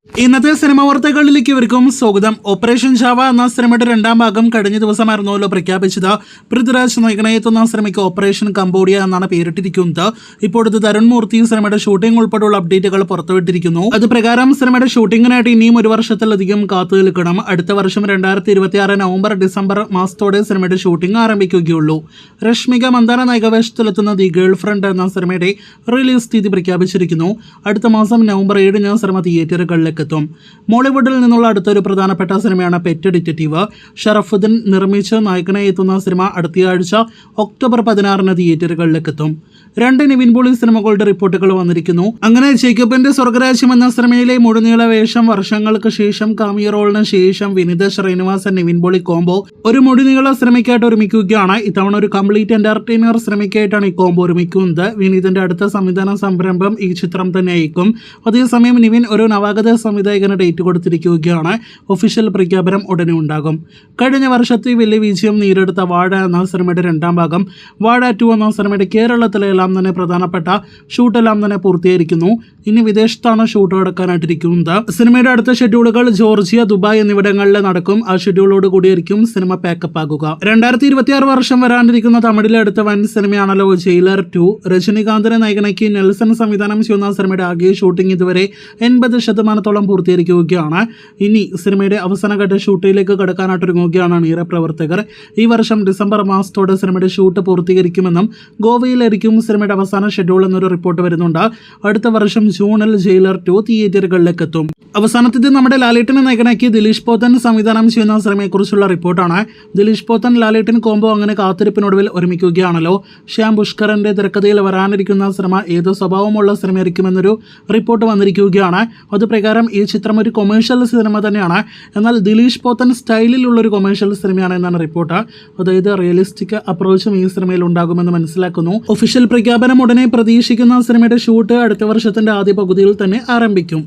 ഇന്നത്തെ സിനിമ വാർത്തകളിലേക്ക് ഇവർക്കും സ്വാഗതം. ഓപ്പറേഷൻ ചാവ എന്ന സിനിമയുടെ രണ്ടാം ഭാഗം കഴിഞ്ഞ ദിവസമായിരുന്നല്ലോ പ്രഖ്യാപിച്ചത്. പൃഥ്വിരാജ് നായകനായെത്തുന്ന സിനിമയ്ക്ക് ഓപ്പറേഷൻ കംബോഡിയ എന്നാണ് പേരിട്ടിരിക്കുന്നത്. ഇപ്പോഴത്തെ തരുൺ മൂർത്തി സിനിമയുടെ ഷൂട്ടിംഗ് ഉൾപ്പെടെയുള്ള അപ്ഡേറ്റുകൾ പുറത്തുവിട്ടിരിക്കുന്നു. അത് പ്രകാരം സിനിമയുടെ ഷൂട്ടിങ്ങിനായിട്ട് ഇനിയും ഒരു വർഷത്തിലധികം കാത്തു നിൽക്കണം. അടുത്ത വർഷം 2026 നവംബർ ഡിസംബർ മാസത്തോടെ സിനിമയുടെ ഷൂട്ടിംഗ് ആരംഭിക്കുകയുള്ളൂ. രശ്മിക മന്ദാന നായികവേഷത്തിലെത്തുന്ന ദി ഗേൾ ഫ്രണ്ട് എന്ന സിനിമയുടെ റിലീസ് തീയതി പ്രഖ്യാപിച്ചിരിക്കുന്നു. അടുത്ത മാസം നവംബർ 7 സിനിമ തിയേറ്ററുകളിലേക്ക് എത്തും. മോളിവുഡിൽ നിന്നുള്ള അടുത്തൊരു പ്രധാനപ്പെട്ട സിനിമയാണ് പെറ്റ് ഡിറ്റക്റ്റീവ്. ഷറഫുദ്ദീൻ നിർമ്മിച്ച് നായകനായി എത്തുന്ന സിനിമ അടുത്തയാഴ്ച ഒക്ടോബർ 16 തിയേറ്ററുകളിലേക്ക് എത്തും. 2 നിവിൻ പോളി സിനിമകളുടെ റിപ്പോർട്ടുകൾ വന്നിരിക്കുന്നു. അങ്ങനെ ജേക്കബിന്റെ സ്വർഗരാജ്യം എന്ന സിനിമയിലെ മുഴുനീള വേഷം വർഷങ്ങൾക്ക് ശേഷം കാമിയോ റോളിന് ശേഷം വിനീത് ശ്രീനിവാസൻ നിവിൻ പോളി കോംബോ ഒരു മുഴുനീള സിനിമയ്ക്കായിട്ട് ഒരുമിക്കുകയാണ്. ഇത്തവണ ഒരു കംപ്ലീറ്റ് എന്റർടൈനർ സിനിമയ്ക്കായിട്ടാണ് ഈ കോംബോ ഒരുമിക്കുന്നത്. വിനീതിന്റെ അടുത്ത സംവിധാന സംരംഭം ഈ ചിത്രം തന്നെ ആയിരിക്കും. അതേസമയം നിവിൻ ഒരു നവാഗത സംവിധായകന് ഡേറ്റ് കൊടുത്തിരിക്കുകയാണ്. ഒഫീഷ്യൽ പ്രഖ്യാപനം ഉടനെ ഉണ്ടാകും. കഴിഞ്ഞ വർഷത്തെ വലിയ വിജയം നേടിയെടുത്ത വാഴ എന്ന സിനിമയുടെ രണ്ടാം ഭാഗം വാഴ 2 എന്ന സിനിമയുടെ കേരളത്തിലെല്ലാം തന്നെ പ്രധാനപ്പെട്ട ഷൂട്ടെല്ലാം തന്നെ പൂർത്തിയായിരിക്കുന്നു. ഇനി വിദേശത്താണ് ഷൂട്ട് നടക്കാനായിട്ടിരിക്കുന്നത്. സിനിമയുടെ അടുത്ത ഷെഡ്യൂളുകൾ ജോർജിയ, ദുബായ് എന്നിവിടങ്ങളിൽ നടക്കും. ആ ഷെഡ്യൂളോട് കൂടിയായിരിക്കും സിനിമ പാക്കപ്പ് ആകുക. 2026 വർഷം വരാനിരിക്കുന്ന തമിഴിലെ അടുത്ത വൻ സിനിമയാണല്ലോ ജയിലർ 2. രജനികാന്തിനെ നായകനാക്കി നെൽസൺ സംവിധാനം ചെയ്യുന്ന സിനിമയുടെ ആകെ ഷൂട്ടിംഗ് ഇതുവരെ 80% പൂർത്തീകരിക്കുകയാണ്. ഇനി സിനിമയുടെ അവസാനഘട്ട ഷൂട്ടിലേക്ക് കടക്കാനായിട്ടൊരുങ്ങുകയാണ് അണിയറ പ്രവർത്തകർ. ഈ വർഷം ഡിസംബർ മാസത്തോടെ സിനിമയുടെ ഷൂട്ട് പൂർത്തീകരിക്കുമെന്നും ഗോവയിലായിരിക്കും സിനിമയുടെ അവസാന ഷെഡ്യൂൾ എന്നൊരു റിപ്പോർട്ട് വരുന്നുണ്ട്. അടുത്ത വർഷം ജൂണിൽ ജയിലർ 2 തിയേറ്ററുകളിലേക്ക് എത്തും. അവസാനത്തേത് നമ്മുടെ ലാലേട്ടനെ നായകനാക്കി ദിലീഷ് പോത്തൻ സംവിധാനം ചെയ്യുന്ന സിനിമയെക്കുറിച്ചുള്ള റിപ്പോർട്ടാണ്. ദിലീഷ് പോത്തൻ ലാലേട്ടൻ കോംബോ അങ്ങനെ കാത്തിരിപ്പിനൊടുവിൽ ഒരുമിക്കുകയാണല്ലോ. ശ്യാം പുഷ്കറിന്റെ തിരക്കഥയിൽ വരാനിരിക്കുന്ന സിനിമ ഏത് സ്വഭാവമുള്ള സിനിമയായിരിക്കുമെന്നൊരു റിപ്പോർട്ട് വന്നിരിക്കുകയാണ്. അതുപ്രകാരം ഈ ചിത്രം ഒരു കൊമേഴ്ഷ്യൽ സിനിമ തന്നെയാണ്. എന്നാൽ ദിലീഷ് പോത്തൻ സ്റ്റൈലിലുള്ള ഒരു കൊമേഴ്ഷ്യൽ സിനിമയാണ് എന്നാണ് റിപ്പോർട്ട്. അതായത് റിയലിസ്റ്റിക് അപ്രോച്ചും ഈ സിനിമയിൽ ഉണ്ടാകുമെന്ന് മനസ്സിലാക്കുന്നു. ഒഫീഷ്യൽ പ്രഖ്യാപനം ഉടനെ പ്രതീക്ഷിക്കുന്ന സിനിമയുടെ ഷൂട്ട് അടുത്ത വർഷത്തിന്റെ ആദ്യ പകുതിയിൽ തന്നെ ആരംഭിക്കും.